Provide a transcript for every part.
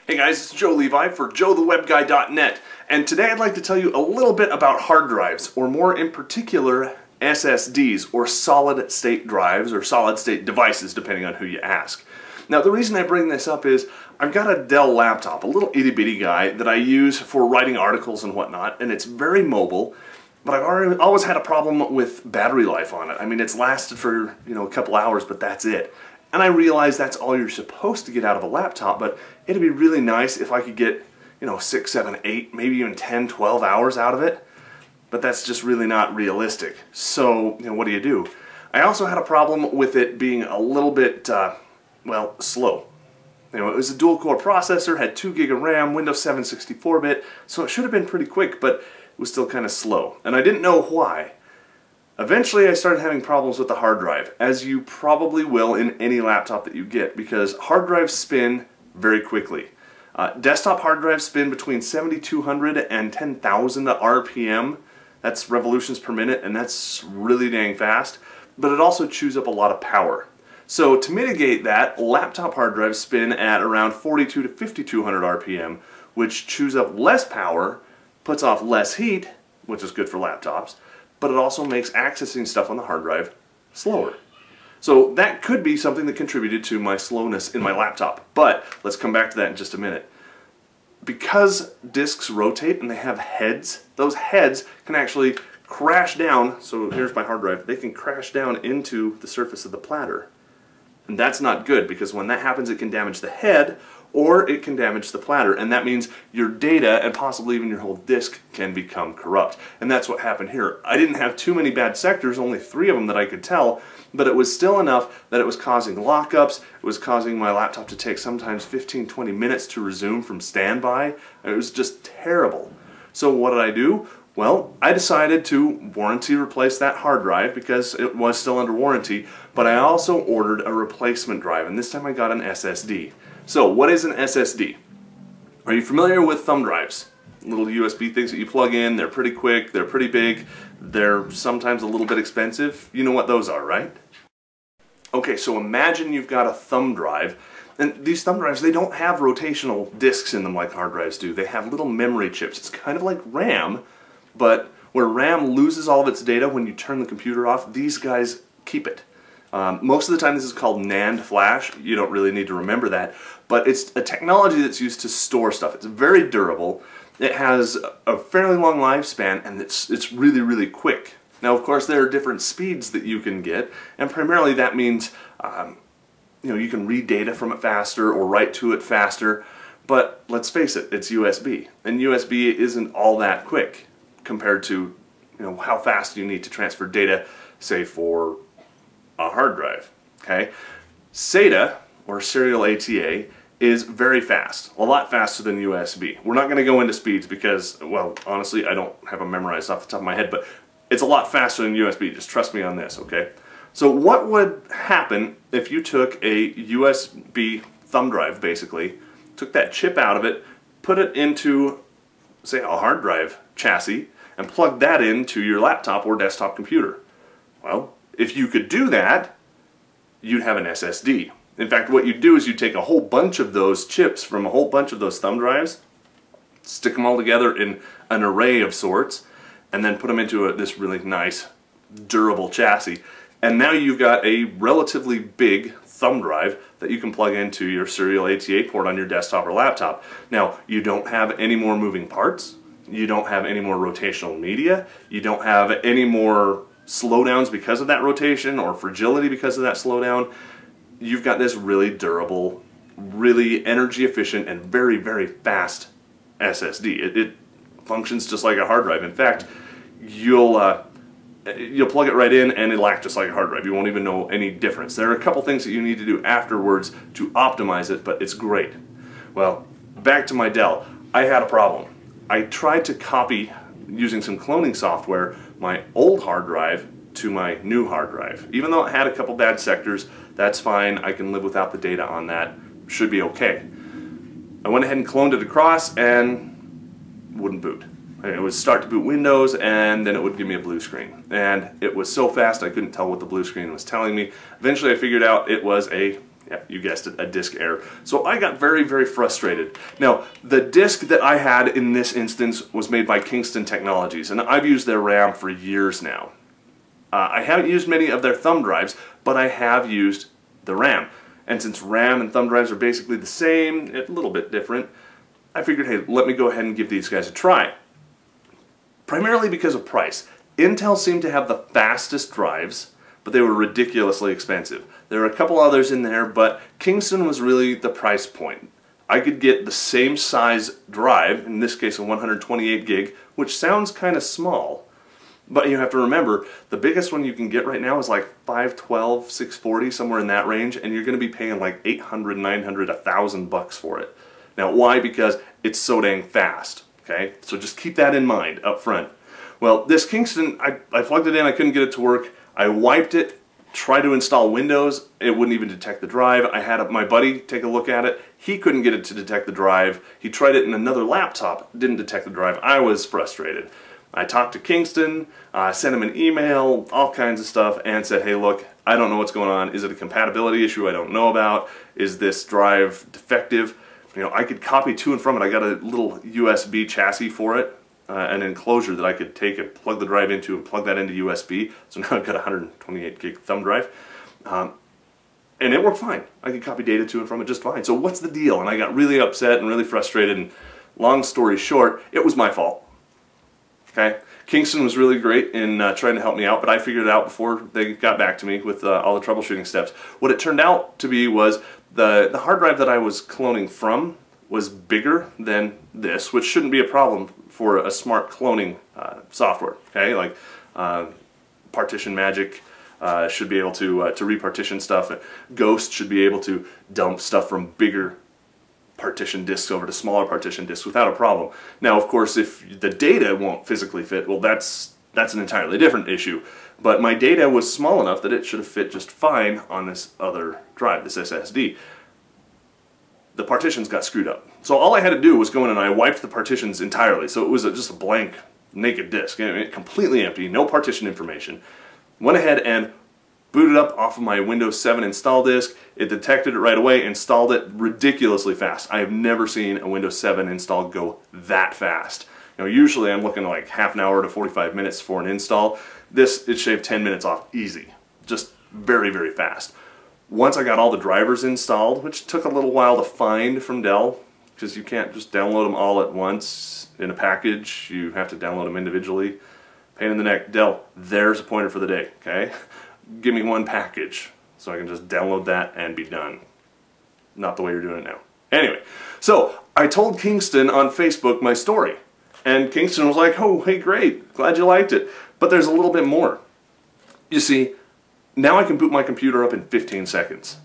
Hey guys, it's Joe Levi for joethewebguy.net, and today I'd like to tell you a little bit about hard drives, or more in particular SSDs, or solid state drives, or solid state devices, depending on who you ask. Now the reason I bring this up is I've got a Dell laptop, a little itty bitty guy that I use for writing articles and whatnot, and it's very mobile, but I've always had a problem with battery life on it. I mean, it's lasted for, a couple hours, but that's it. And I realize that's all you're supposed to get out of a laptop, but it'd be really nice if I could get, 6, 7, 8, maybe even 10, 12 hours out of it. But that's just really not realistic. So, what do? I also had a problem with it being a little bit, slow. It was a dual-core processor, had 2 gig of RAM, Windows 7 64-bit, so it should have been pretty quick, but it was still kind of slow. And I didn't know why. Eventually I started having problems with the hard drive, as you probably will in any laptop that you get, because hard drives spin very quickly. Desktop hard drives spin between 7,200 and 10,000 RPM. That's revolutions per minute, and that's really dang fast, but it also chews up a lot of power. So to mitigate that, laptop hard drives spin at around 42 to 5,200 RPM, which chews up less power, puts off less heat, which is good for laptops, but it also makes accessing stuff on the hard drive slower. So that could be something that contributed to my slowness in my laptop. But let's come back to that in just a minute. Because disks rotate and they have heads, those heads can actually crash down. So here's my hard drive. They can crash down into the surface of the platter. And that's not good, because when that happens it can damage the head or it can damage the platter, and that means your data and possibly even your whole disk can become corrupt. And that's what happened here. I didn't have too many bad sectors, only 3 of them that I could tell, but it was still enough that it was causing lockups. It was causing my laptop to take sometimes 15-20 minutes to resume from standby. It was just terrible. So what did I do? Well, I decided to warranty replace that hard drive because it was still under warranty, but I also ordered a replacement drive, and this time I got an SSD. So what is an SSD? Are you familiar with thumb drives? Little USB things that you plug in, they're pretty quick, they're pretty big, they're sometimes a little bit expensive. You know what those are, right? Okay, so imagine you've got a thumb drive, and these thumb drives, they don't have rotational disks in them like hard drives do. They have little memory chips. It's kind of like RAM, but where RAM loses all of its data when you turn the computer off, these guys keep it. Most of the time this is called NAND flash. You don't really need to remember that, but it's a technology that's used to store stuff. It's very durable. It has a fairly long lifespan, and it's really, really quick. Now, of course, there are different speeds that you can get, and primarily that means you can read data from it faster or write to it faster, but let's face it, it's USB, and USB isn't all that quick compared to how fast you need to transfer data, say for a hard drive. Okay, SATA, or serial ATA, is very fast, a lot faster than USB. We're not going to go into speeds because, well, honestly, I don't have them memorized off the top of my head, but it's a lot faster than USB. Just trust me on this, okay? So what would happen if you took a USB thumb drive, basically, took that chip out of it, put it into, say, a hard drive chassis, and plugged that into your laptop or desktop computer? Well, if you could do that, you'd have an SSD. In fact, what you do is you take a whole bunch of those chips from a whole bunch of those thumb drives, stick them all together in an array of sorts, and then put them into this really nice, durable chassis. And now you've got a relatively big thumb drive that you can plug into your serial ATA port on your desktop or laptop. Now, you don't have any more moving parts, you don't have any more rotational media, you don't have any more slowdowns because of that rotation or fragility because of that slowdown. You've got this really durable, really energy efficient, and very, very fast SSD. It functions just like a hard drive. In fact, you'll plug it right in and it'll act just like a hard drive. You won't even know any difference. There are a couple things that you need to do afterwards to optimize it, but it's great. Well, back to my Dell. I had a problem. I tried to copy, using some cloning software, my old hard drive to my new hard drive. Even though it had a couple bad sectors, that's fine. I can live without the data on that. Should be okay. I went ahead and cloned it across and wouldn't boot. It would start to boot Windows and then it would give me a blue screen. And it was so fast I couldn't tell what the blue screen was telling me. Eventually I figured out it was a Yeah, you guessed it, a disk error. So I got very, very frustrated. Now, the disk that I had in this instance was made by Kingston Technologies, and I've used their RAM for years now. I haven't used many of their thumb drives, but I have used the RAM. And since RAM and thumb drives are basically the same, a little bit different, I figured, hey, let me go ahead and give these guys a try. Primarily because of price. Intel seemed to have the fastest drives, but they were ridiculously expensive. There were a couple others in there, but Kingston was really the price point. I could get the same size drive, in this case a 128 gig, which sounds kind of small, but you have to remember, the biggest one you can get right now is like 512, 640, somewhere in that range, and you're going to be paying like 800, 900, 1,000 bucks for it. Now why? Because it's so dang fast, okay? So just keep that in mind up front. Well, this Kingston, I plugged it in, I couldn't get it to work. I wiped it, tried to install Windows, it wouldn't even detect the drive. I had my buddy take a look at it. He couldn't get it to detect the drive. He tried it in another laptop, didn't detect the drive. I was frustrated. I talked to Kingston, sent him an email, all kinds of stuff, and said, hey, look, I don't know what's going on. Is it a compatibility issue I don't know about? Is this drive defective? You know, I could copy to and from it. I got a little USB chassis for it. An enclosure that I could take and plug the drive into and plug that into USB. So now I've got a 128 gig thumb drive. And it worked fine. I could copy data to and from it just fine. So what's the deal? And I got really upset and really frustrated, and long story short, it was my fault. Okay? Kingston was really great in trying to help me out, but I figured it out before they got back to me with all the troubleshooting steps. What it turned out to be was the hard drive that I was cloning from was bigger than this, which shouldn't be a problem for a smart cloning software. Okay, like Partition Magic should be able to repartition stuff. Ghost should be able to dump stuff from bigger partition disks over to smaller partition disks without a problem. Now, of course, if the data won't physically fit, well, that's an entirely different issue. But my data was small enough that it should have fit just fine on this other drive, this SSD. The partitions got screwed up. So all I had to do was go in and I wiped the partitions entirely. So it was just a blank, naked disk, completely empty, no partition information. Went ahead and booted up off of my Windows 7 install disk. It detected it right away, installed it ridiculously fast. I have never seen a Windows 7 install go that fast. You know, usually I'm looking at like half an hour to 45 minutes for an install. This, it shaved 10 minutes off easy. Just very, very fast. Once I got all the drivers installed, which took a little while to find from Dell, because you can't just download them all at once in a package. You have to download them individually. Pain in the neck. Dell, there's a pointer for the day, okay? Give me one package so I can just download that and be done. Not the way you're doing it now. Anyway, so I told Kingston on Facebook my story. And Kingston was like, oh, hey, great, glad you liked it. But there's a little bit more. You see, now I can boot my computer up in 15 seconds.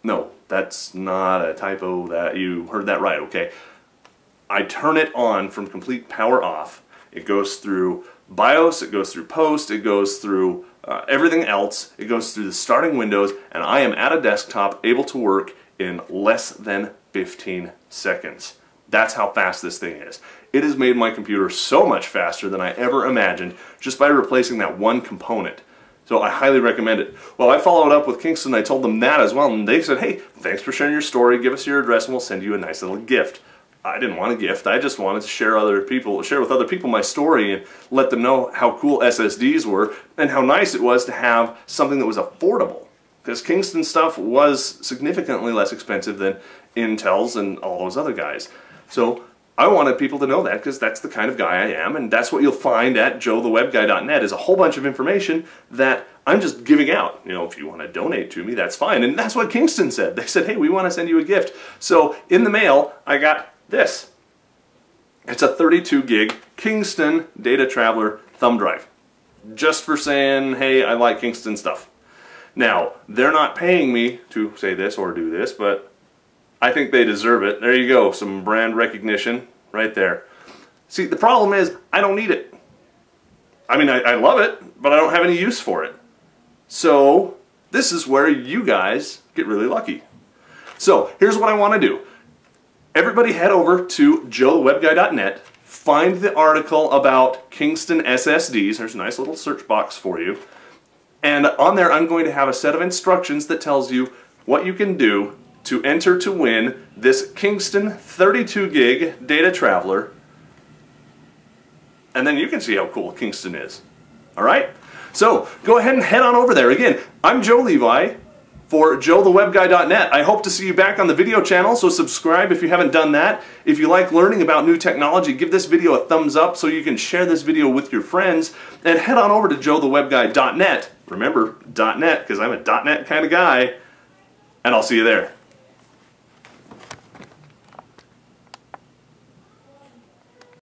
No, that's not a typo. That you heard that right, okay? I turn it on from complete power off. It goes through BIOS, it goes through Post, it goes through everything else. It goes through the starting windows, and I am at a desktop able to work in less than 15 seconds. That's how fast this thing is. It has made my computer so much faster than I ever imagined just by replacing that one component. So I highly recommend it. Well, I followed up with Kingston. I told them that as well, and they said, hey, thanks for sharing your story. Give us your address and we'll send you a nice little gift. I didn't want a gift. I just wanted to share with other people my story and let them know how cool SSDs were and how nice it was to have something that was affordable. Because Kingston stuff was significantly less expensive than Intel's and all those other guys. So I wanted people to know that because that's the kind of guy I am, and that's what you'll find at joethewebguy.net is a whole bunch of information that I'm just giving out. You know, if you want to donate to me, that's fine. And that's what Kingston said. They said, hey, we want to send you a gift. So in the mail, I got this. It's a 32 gig Kingston Data Traveler thumb drive. Just for saying, hey, I like Kingston stuff. Now, they're not paying me to say this or do this, but I think they deserve it. There you go, some brand recognition right there. See, the problem is, I don't need it. I mean, I love it, but I don't have any use for it. So, this is where you guys get really lucky. So, here's what I want to do. Everybody head over to joethewebguy.net, find the article about Kingston SSDs. There's a nice little search box for you. And on there, I'm going to have a set of instructions that tells you what you can do to enter to win this Kingston 32 gig data traveler, and then you can see how cool Kingston is. Alright? So, go ahead and head on over there. Again, I'm Joe Levi for joethewebguy.net. I hope to see you back on the video channel, so subscribe if you haven't done that. If you like learning about new technology, give this video a thumbs up so you can share this video with your friends, and head on over to joethewebguy.net. Remember, .net, because I'm a .net kind of guy, and I'll see you there.